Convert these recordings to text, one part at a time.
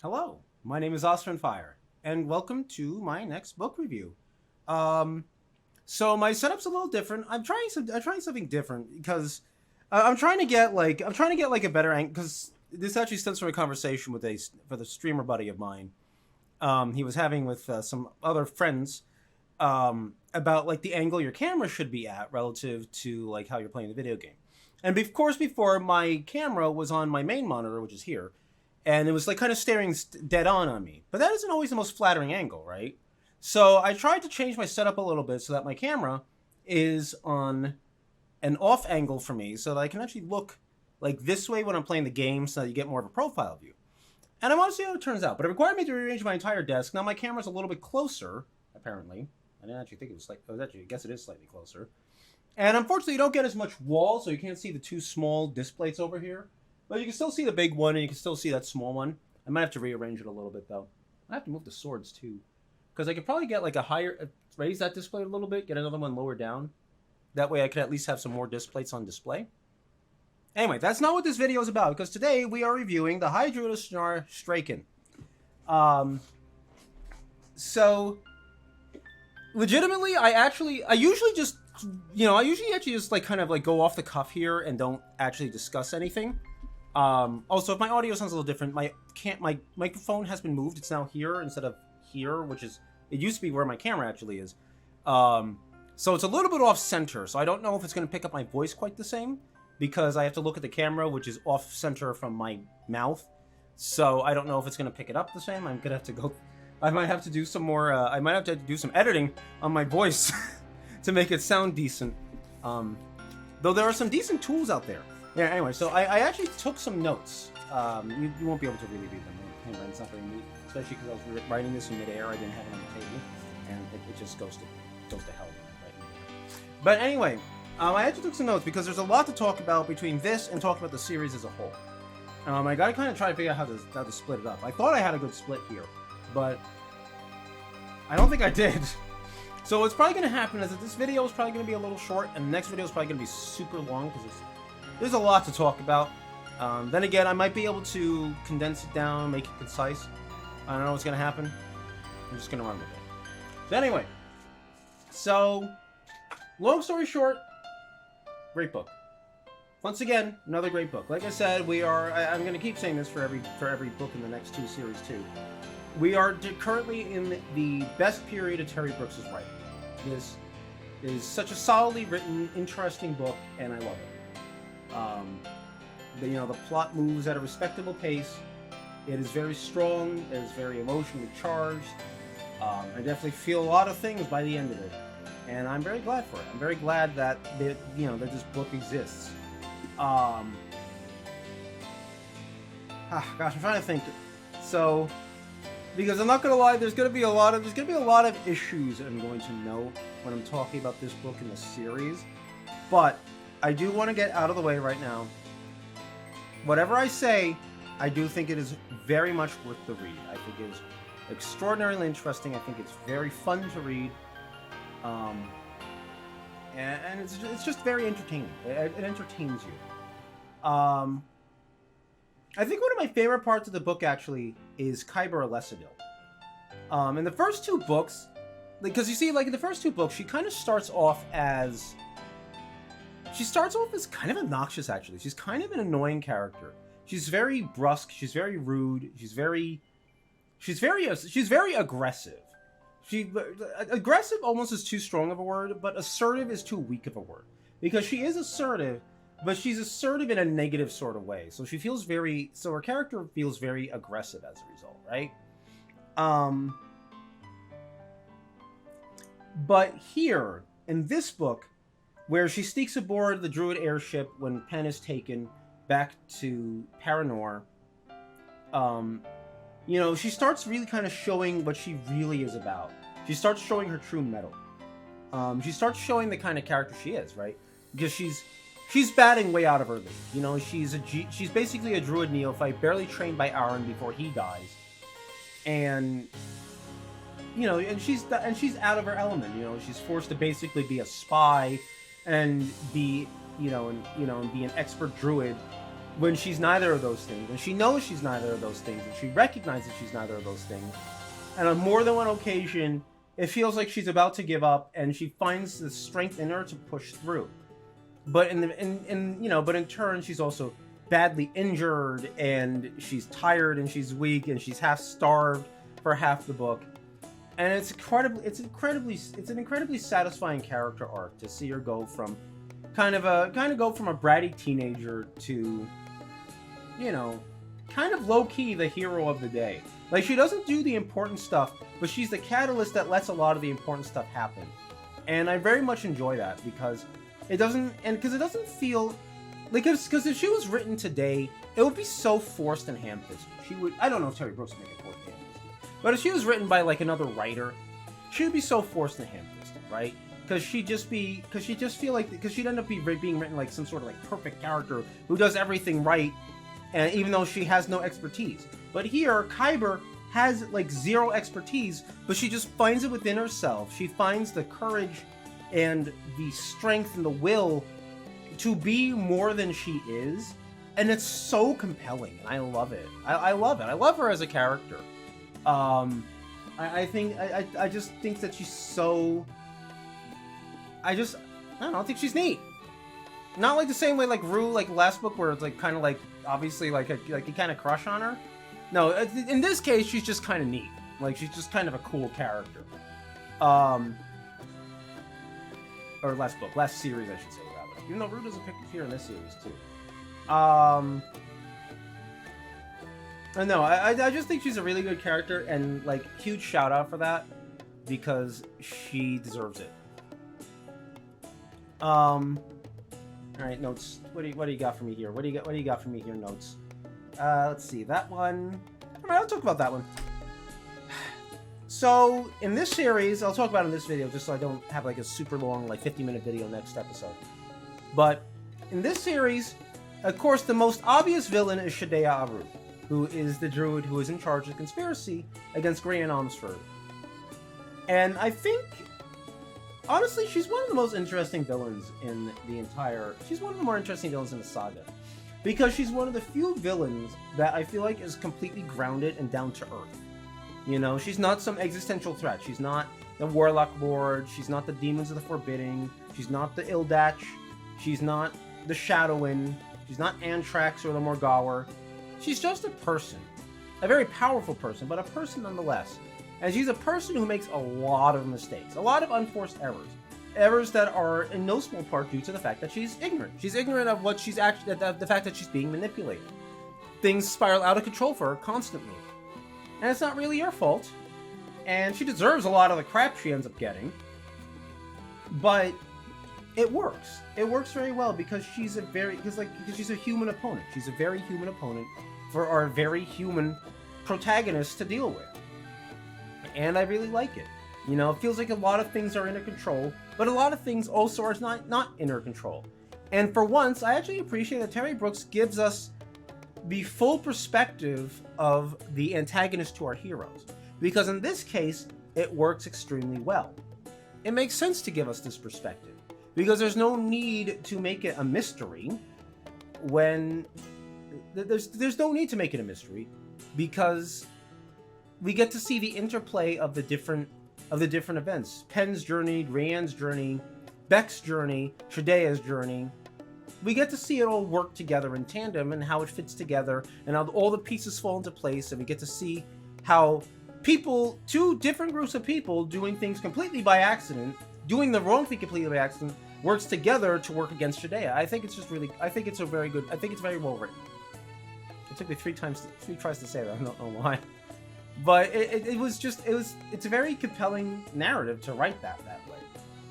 Hello, my name is Osman Fire, and welcome to my next book review. Um, so my setup's a little different. I'm trying something different because I'm trying to get like a better angle because this actually stems from a conversation with a streamer buddy of mine. He was having with some other friends about like the angle your camera should be at relative to like how you're playing the video game. And of course, before my camera was on my main monitor, which is here, and it was like kind of staring dead on me. But that isn't always the most flattering angle, right? So I tried to change my setup a little bit so that my camera is on an off angle for me, so that I can actually look like this way when I'm playing the game, so that you get more of a profile view. And I want to see how it turns out. But it required me to rearrange my entire desk. Now my camera's a little bit closer, apparently. I didn't actually think it was like. Oh, actually, I guess it is slightly closer. And unfortunately, you don't get as much wall, so you can't see the two small disc plates over here. But you can still see the big one, and you can still see that small one. I might have to rearrange it a little bit, though. I have to move the swords, too. Because I could probably get like a higher... raise that display a little bit, get another one lower down. That way I could at least have some more disc plates on display. Anyway, that's not what this video is about, because today we are reviewing the High Druid of Snar Straken. So... legitimately, I usually just, I usually actually just like kind of like go off the cuff here and don't actually discuss anything. Also, if my audio sounds a little different, my microphone has been moved. It's now here instead of here, it used to be where my camera actually is. So it's a little bit off center. So I don't know if it's going to pick up my voice quite the same because I have to look at the camera, which is off center from my mouth. So I don't know if it's going to pick it up the same. I'm gonna have to go. I might have to do some more. I might have to do some editing on my voice to make it sound decent. Though there are some decent tools out there. Yeah. Anyway, so I actually took some notes. You won't be able to really read them. It's not very neat, especially because I was writing this in midair. I didn't have it on the table, and it just goes to hell when I write in midair. But anyway, I actually took some notes because there's a lot to talk about between this and talking about the series as a whole. I got to kind of try to figure out how to split it up. I thought I had a good split here, but I don't think I did. So what's probably going to happen is that this video is probably going to be a little short, and the next video is probably going to be super long because there's a lot to talk about. Then again, I might be able to condense it down, make it concise. I don't know what's going to happen. I'm just going to run with it. So anyway, long story short, great book. Once again, another great book. Like I said, I'm going to keep saying this for every book in the next two series too. We are currently in the best period of Terry Brooks' writing. This is such a solidly written, interesting book, and I love it. The plot moves at a respectable pace. It is very strong. It is very emotionally charged. I definitely feel a lot of things by the end of it, and I'm very glad for it. I'm very glad that that this book exists. Gosh, I'm trying to think. So. Because I'm not gonna lie, there's gonna be a lot of issues that I'm going to note when I'm talking about this book in the series. But I do want to get out of the way right now. Whatever I say, I do think it is very much worth the read. I think it is extraordinarily interesting. I think it's very fun to read. And it's just very entertaining. It entertains you. I think one of my favorite parts of the book actually is Khyber Alesidil. In the first two books, because you see, like in the first two books, she kind of starts off as kind of obnoxious. Actually, she's kind of an annoying character. She's very brusque. She's very rude. She's very aggressive. Aggressive almost is too strong of a word, but assertive is too weak of a word because she is assertive. But she's assertive in a negative sort of way. So her character feels very aggressive as a result, right? But here, in this book, where she sneaks aboard the Druid airship when Pen is taken back to Paranor, she starts really kind of showing what she really is about. She starts showing her true mettle. She starts showing the kind of character she is, right? Because she's batting way out of her league. She's basically a druid neophyte, barely trained by Aaron before he dies, and she's out of her element. She's forced to basically be a spy and be an expert druid when she's neither of those things, when she knows she's neither of those things, and she recognizes she's neither of those things, and on more than one occasion, it feels like she's about to give up, and she finds the strength in her to push through. But but in turn, she's also badly injured, and she's tired, and she's weak, and she's half starved for half the book. And it's an incredibly satisfying character arc to see her go from kind of go from a bratty teenager to, kind of low-key the hero of the day. Like, she doesn't do the important stuff, but she's the catalyst that lets a lot of the important stuff happen. And I very much enjoy that because it doesn't feel like, because if she was written today, it would be so forced and ham-fisted. I don't know if Terry Brooks would make it forced and ham-fisted, but if she was written by like another writer, she would be so forced and ham-fisted, right? Because she'd end up being written like some sort of like perfect character who does everything right, and even though she has no expertise. But here, Kyber has like zero expertise, but she just finds it within herself. She finds the courage and the strength and the will to be more than she is, and it's so compelling, and I love it. I love it. I love her as a character. I just think that she's so... I don't think she's neat. Not like the same way like Rue, like last book, where it's like kind of like obviously like you kind of crush on her. No, in this case, she's just kind of neat. Like, she's just kind of a cool character. Or last series, I should say, rather. Even though Rue doesn't appear in this series too. No, I just think she's a really good character, and like, huge shout out for that, because she deserves it. All right, notes. What do you got for me here? What do you got for me here? Notes. Let's see, that one. All right, I'll talk about that one. So, in this series, I'll talk about it in this video, just so I don't have like a super long, like 50-minute video next episode. But in this series, of course, the most obvious villain is Shadea Aru, who is the druid who is in charge of the conspiracy against Grian Omsford. And I think, honestly, she's one of the most interesting villains in the entire... She's one of the more interesting villains in the saga. Because she's one of the few villains that I feel like is completely grounded and down to earth. You know, she's not some existential threat. She's not the Warlock Lord. She's not the Demons of the Forbidding. She's not the Ildach. She's not the Shadowin. She's not Antrax or the Morgawr. She's just a person. A very powerful person, but a person nonetheless. And she's a person who makes a lot of mistakes. A lot of unforced errors. Errors that are in no small part due to the fact that she's ignorant. She's ignorant of what she's actually... the fact that she's being manipulated. Things spiral out of control for her constantly. And it's not really her fault. And she deserves a lot of the crap she ends up getting. But it works. It works very well because she's because she's a human opponent. She's a very human opponent for our very human protagonist to deal with. And I really like it. You know, it feels like a lot of things are in her control, but a lot of things also are not in her control. And for once, I actually appreciate that Terry Brooks gives us the full perspective of the antagonist to our heroes. Because in this case, it works extremely well. It makes sense to give us this perspective. Because there's no need to make it a mystery when... There's no need to make it a mystery, because we get to see the interplay of the different events. Pen's journey, Grian's journey, Beck's journey, Shadea's journey. We get to see it all work together in tandem and how it fits together and how all the pieces fall into place, and we get to see how two different groups of people doing things completely by accident, doing the wrong thing completely by accident, works together to work against Shadea. I think it's very well written. It took me three tries to say that, I don't know why. But it's a very compelling narrative to write that way,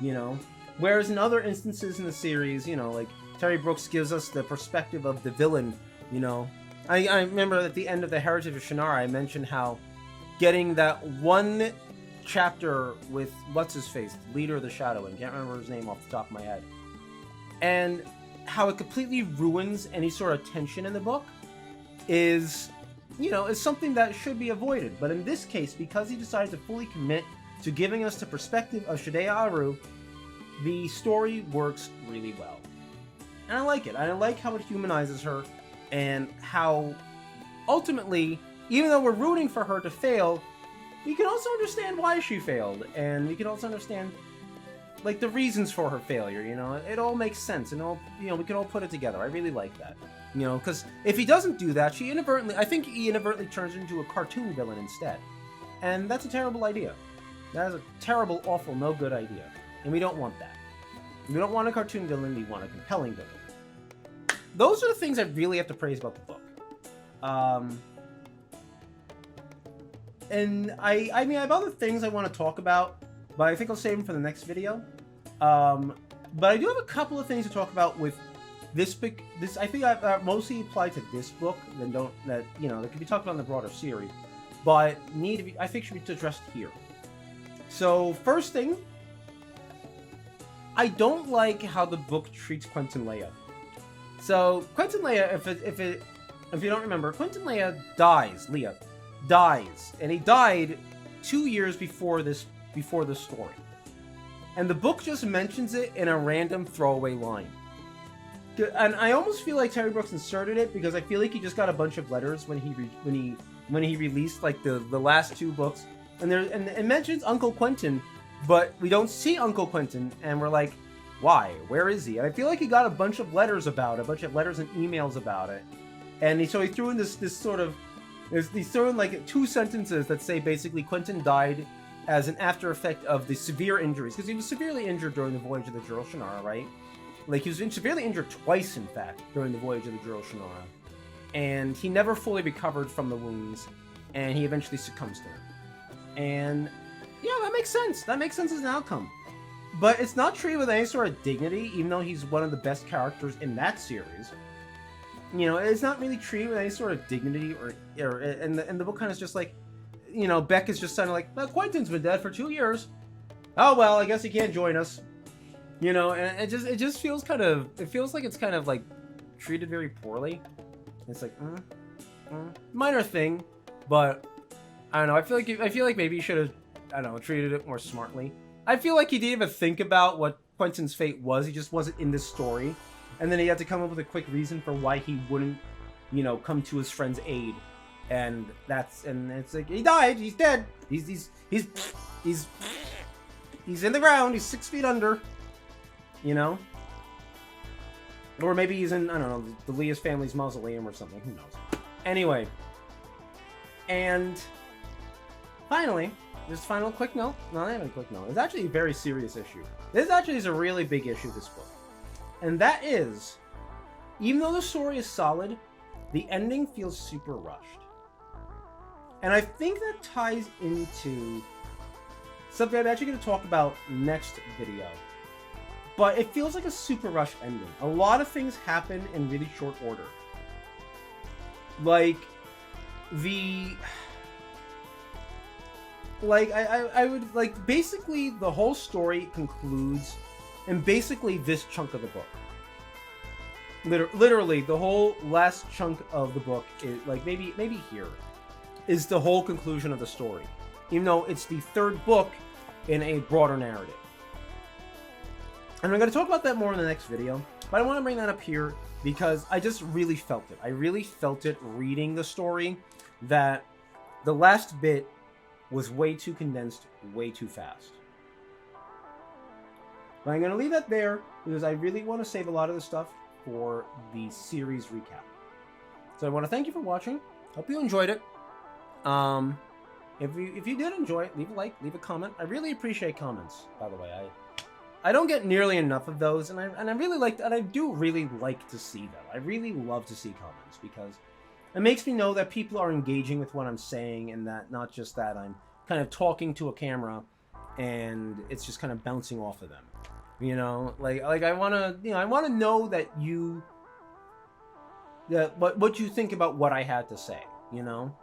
you know? Whereas in other instances in the series, you know, like, Terry Brooks gives us the perspective of the villain, you know? I remember at the end of the Heritage of Shannara, I mentioned how getting that one chapter with what's-his-face, leader of the Shadow, and can't remember his name off the top of my head, and how it completely ruins any sort of tension in the book is... you know, is something that should be avoided. But in this case, because he decided to fully commit to giving us the perspective of Shadea Aru, the story works really well. And I like it. I like how it humanizes her, and how ultimately, even though we're rooting for her to fail, we can also understand why she failed, and we can also understand like the reasons for her failure. You know, it all makes sense, and all, you know, we can all put it together. I really like that. You know, because if he doesn't do that, I think he inadvertently turns into a cartoon villain instead, and that's a terrible idea. That is a terrible, awful, no good idea, and we don't want that. We don't want a cartoon villain. We want a compelling villain. Those are the things I really have to praise about the book. And I mean, I have other things I want to talk about, but I think I'll save them for the next video. But I do have a couple of things to talk about with this book. I think I mostly apply to this book, that can be talked about in the broader series, but I think should be addressed here. So first thing, I don't like how the book treats Quentin Leia. So Quentin Leia, if you don't remember, Quentin Leia dies, and he died 2 years before the story, and the book just mentions it in a random throwaway line. And I almost feel like Terry Brooks inserted it because I feel like he just got a bunch of letters when he released like the last 2 books, and it mentions Uncle Quentin, but we don't see Uncle Quentin, and we're like, why? Where is he? And I feel like he got a bunch of letters and emails about it, and so he threw in this sort of. He's throwing like 2 sentences that say basically Quentin died as an after effect of the severe injuries, because he was severely injured during the voyage of the Juro Shannara, right? Like, he was severely injured twice, in fact, during the voyage of the Juro Shannara, and he never fully recovered from the wounds, and he eventually succumbs to them. And yeah, that makes sense. That makes sense as an outcome. But it's not treated with any sort of dignity, even though he's one of the best characters in that series. You know, it's not really treated with any sort of dignity, and the book kind of is just like, you know, Beck is just kind of like, well, Quentin's been dead for 2 years. Oh well, I guess he can't join us. You know, and it just feels kind of, it feels like it's kind of like treated very poorly. It's like, minor thing, but I don't know. I feel like maybe he should have, I don't know, treated it more smartly. I feel like he didn't even think about what Quentin's fate was. He just wasn't in this story. And then he had to come up with a quick reason for why he wouldn't, you know, come to his friend's aid. And it's like, he died, he's dead. He's in the ground, he's 6 feet under. You know? Or maybe he's in, I don't know, the Leia's family's mausoleum or something. Who knows? Anyway. And finally, this final quick note. No, not even a quick note. It's actually a very serious issue. This actually is a really big issue, this book. And that is, even though the story is solid, the ending feels super rushed. And I think that ties into something I'm actually going to talk about next video. But it feels like a super rushed ending. A lot of things happen in really short order. Like, I would, like, basically the whole story concludes in basically this chunk of the book. Literally, the whole last chunk of the book is, like, maybe here, is the whole conclusion of the story. Even though it's the 3rd book in a broader narrative. And I'm going to talk about that more in the next video, but I want to bring that up here because I just really felt it. I really felt it reading the story, that the last bit was way too condensed, way too fast. But I'm going to leave that there because I really want to save a lot of the stuff for the series recap. So I want to thank you for watching. Hope you enjoyed it. If you did enjoy it, leave a like, leave a comment. I really appreciate comments, by the way. I don't get nearly enough of those, and I really like, and I do really like to see them. I really love to see comments because it makes me know that people are engaging with what I'm saying, and that not just that I'm kind of talking to a camera and it's just kind of bouncing off of them. You know, like I want to, you know, I want to know that what you think about what I had to say, you know,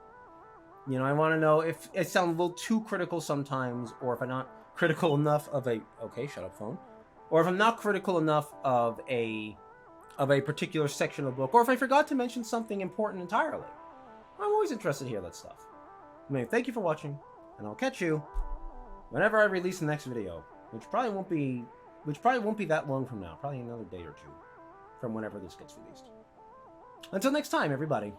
I want to know if it sounds a little too critical sometimes, or if I'm not critical enough of okay, shut up phone, or if I'm not critical enough of a particular section of the book, or if I forgot to mention something important entirely. I'm always interested to hear that stuff. I mean, thank you for watching, and I'll catch you whenever I release the next video, which probably won't be that long from now, probably another day or two from whenever this gets released. Until next time, everybody.